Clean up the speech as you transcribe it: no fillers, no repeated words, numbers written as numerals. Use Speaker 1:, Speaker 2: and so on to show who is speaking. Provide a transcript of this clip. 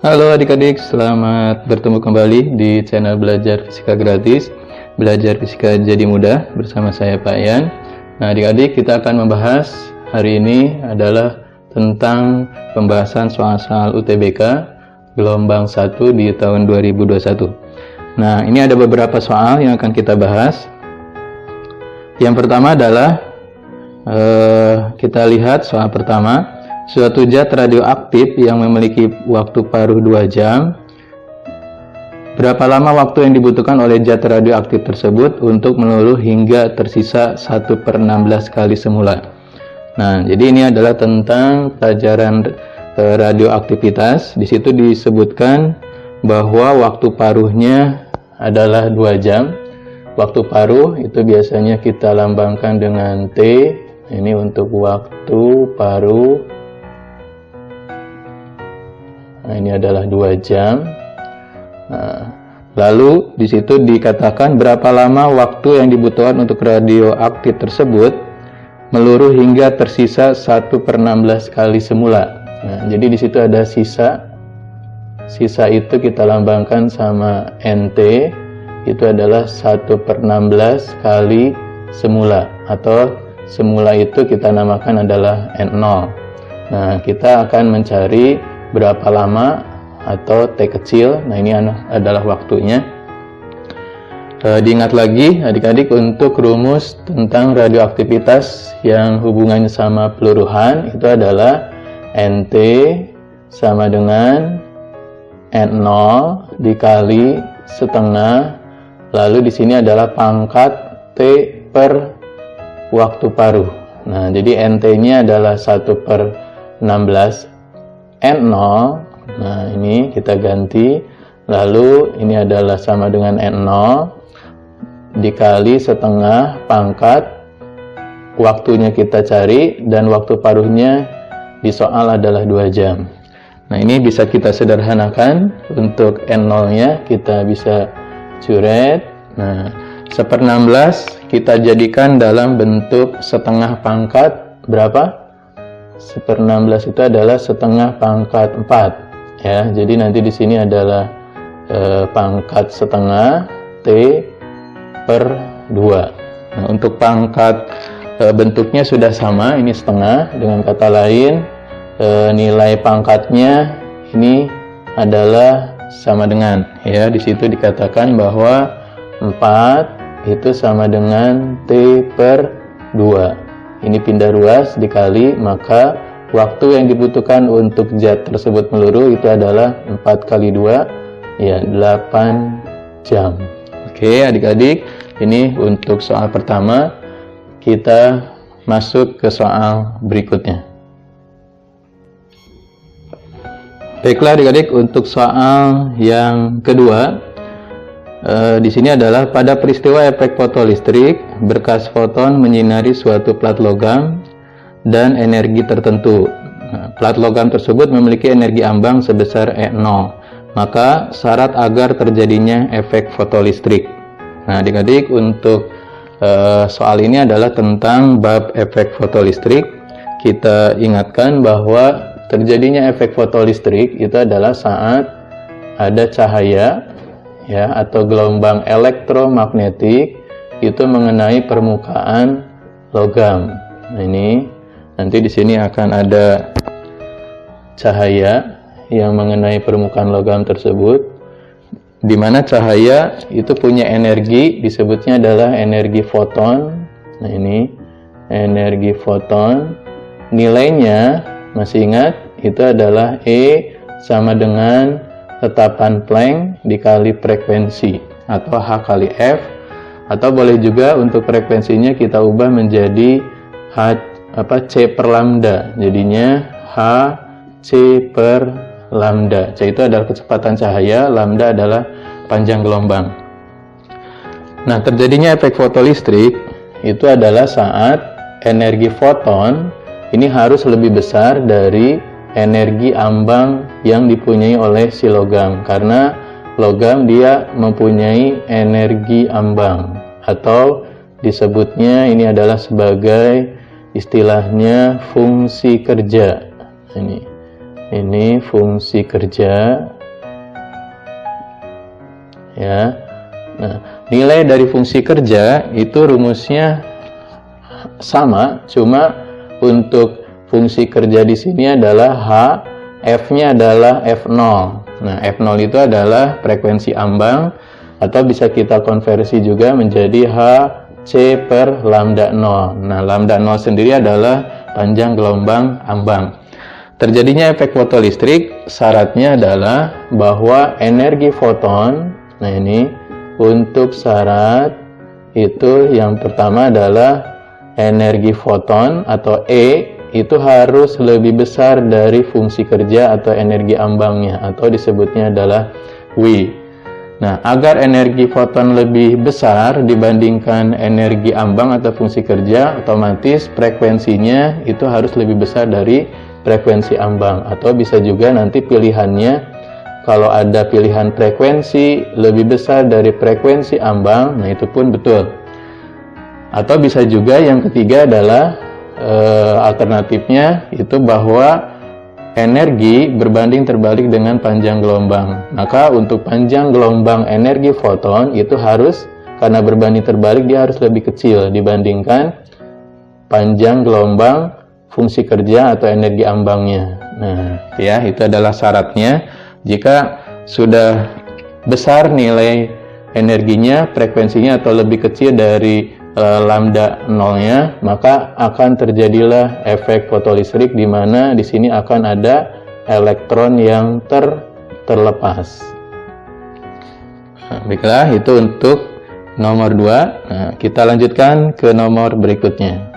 Speaker 1: Halo adik-adik, selamat bertemu kembali di channel Belajar Fisika Gratis, Belajar Fisika Jadi Mudah bersama saya Pak Yan. Nah adik-adik, kita akan membahas hari ini adalah tentang pembahasan soal-soal UTBK gelombang 1 di tahun 2021. Nah ini ada beberapa soal yang akan kita bahas. Yang pertama adalah kita lihat soal pertama. Suatu zat radioaktif yang memiliki waktu paruh 2 jam. Berapa lama waktu yang dibutuhkan oleh zat radioaktif tersebut untuk meluluh hingga tersisa 1/16 kali semula? Nah, jadi ini adalah tentang pelajaran radioaktivitas. Di situ disebutkan bahwa waktu paruhnya adalah 2 jam. Waktu paruh itu biasanya kita lambangkan dengan T. Ini untuk waktu paruh. Nah, ini adalah 2 jam. Nah, lalu di situ dikatakan berapa lama waktu yang dibutuhkan untuk radioaktif tersebut meluruh hingga tersisa 1/16 kali semula. Nah, jadi di situ ada sisa. Sisa itu kita lambangkan sama NT. Itu adalah 1/16 kali semula, atau semula itu kita namakan adalah N0. Nah, kita akan mencari berapa lama atau T kecil. Nah ini adalah waktunya. Diingat lagi adik-adik untuk rumus tentang radioaktivitas yang hubungannya sama peluruhan itu adalah NT sama dengan N0 dikali setengah, lalu di sini adalah pangkat T per waktu paruh. Nah jadi NT-nya adalah 1/16 N0. Nah ini kita ganti, lalu ini adalah sama dengan N0 dikali setengah pangkat waktunya kita cari, dan waktu paruhnya di soal adalah 2 jam. Nah ini bisa kita sederhanakan. Untuk N0 nya kita bisa coret. Nah 1/16 kita jadikan dalam bentuk setengah pangkat berapa? 1/16 itu adalah setengah pangkat 4 ya. Jadi nanti di sini adalah pangkat setengah T per 2. Nah, untuk pangkat bentuknya sudah sama, ini setengah. Dengan kata lain nilai pangkatnya ini adalah sama dengan ya. Di situ dikatakan bahwa 4 itu sama dengan T per 2. Ini pindah ruas dikali, maka waktu yang dibutuhkan untuk zat tersebut meluruh itu adalah 4 kali 2 ya 8 jam. Oke adik-adik, ini untuk soal pertama. Kita masuk ke soal berikutnya. Baiklah adik-adik, untuk soal yang kedua, di sini adalah pada peristiwa efek fotolistrik, berkas foton menyinari suatu plat logam dan energi tertentu. Nah, plat logam tersebut memiliki energi ambang sebesar E0. Maka syarat agar terjadinya efek fotolistrik. Nah, adik-adik, untuk soal ini adalah tentang bab efek fotolistrik. Kita ingatkan bahwa terjadinya efek fotolistrik itu adalah saat ada cahaya ya atau gelombang elektromagnetik itu mengenai permukaan logam. Nah, ini nanti di sini akan ada cahaya yang mengenai permukaan logam tersebut, di mana cahaya itu punya energi, disebutnya adalah energi foton. Nah, ini energi foton, nilainya masih ingat itu adalah E sama dengan tetapan Planck dikali frekuensi atau H kali F, atau boleh juga untuk frekuensinya kita ubah menjadi C per lambda, jadinya H C per lambda. C itu adalah kecepatan cahaya, lambda adalah panjang gelombang. Nah, terjadinya efek fotolistrik itu adalah saat energi foton ini harus lebih besar dari energi ambang yang dipunyai oleh si logam, karena logam dia mempunyai energi ambang, atau disebutnya ini adalah sebagai istilahnya fungsi kerja. Ini fungsi kerja ya. Nah, nilai dari fungsi kerja itu rumusnya sama, cuma untuk fungsi kerja di sini adalah H, F-nya adalah F0. Nah, F0 itu adalah frekuensi ambang, atau bisa kita konversi juga menjadi H C per lambda 0. Nah, lambda 0 sendiri adalah panjang gelombang ambang. Terjadinya efek fotolistrik syaratnya adalah bahwa energi foton, nah ini untuk syarat itu yang pertama adalah energi foton atau E itu harus lebih besar dari fungsi kerja atau energi ambangnya, atau disebutnya adalah W. Nah, agar energi foton lebih besar dibandingkan energi ambang atau fungsi kerja, otomatis frekuensinya itu harus lebih besar dari frekuensi ambang, atau bisa juga nanti pilihannya kalau ada pilihan frekuensi lebih besar dari frekuensi ambang, nah itu pun betul. Atau bisa juga yang ketiga adalah alternatifnya itu bahwa energi berbanding terbalik dengan panjang gelombang. Maka untuk panjang gelombang energi foton itu harus, karena berbanding terbalik, dia harus lebih kecil dibandingkan panjang gelombang fungsi kerja atau energi ambangnya. Nah, ya itu adalah syaratnya. Jika sudah besar nilai energinya, frekuensinya atau lebih kecil dari lambda nolnya, maka akan terjadilah efek fotolistrik, di mana di sini akan ada elektron yang terlepas. Nah, baiklah, itu untuk nomor 2. Nah, kita lanjutkan ke nomor berikutnya.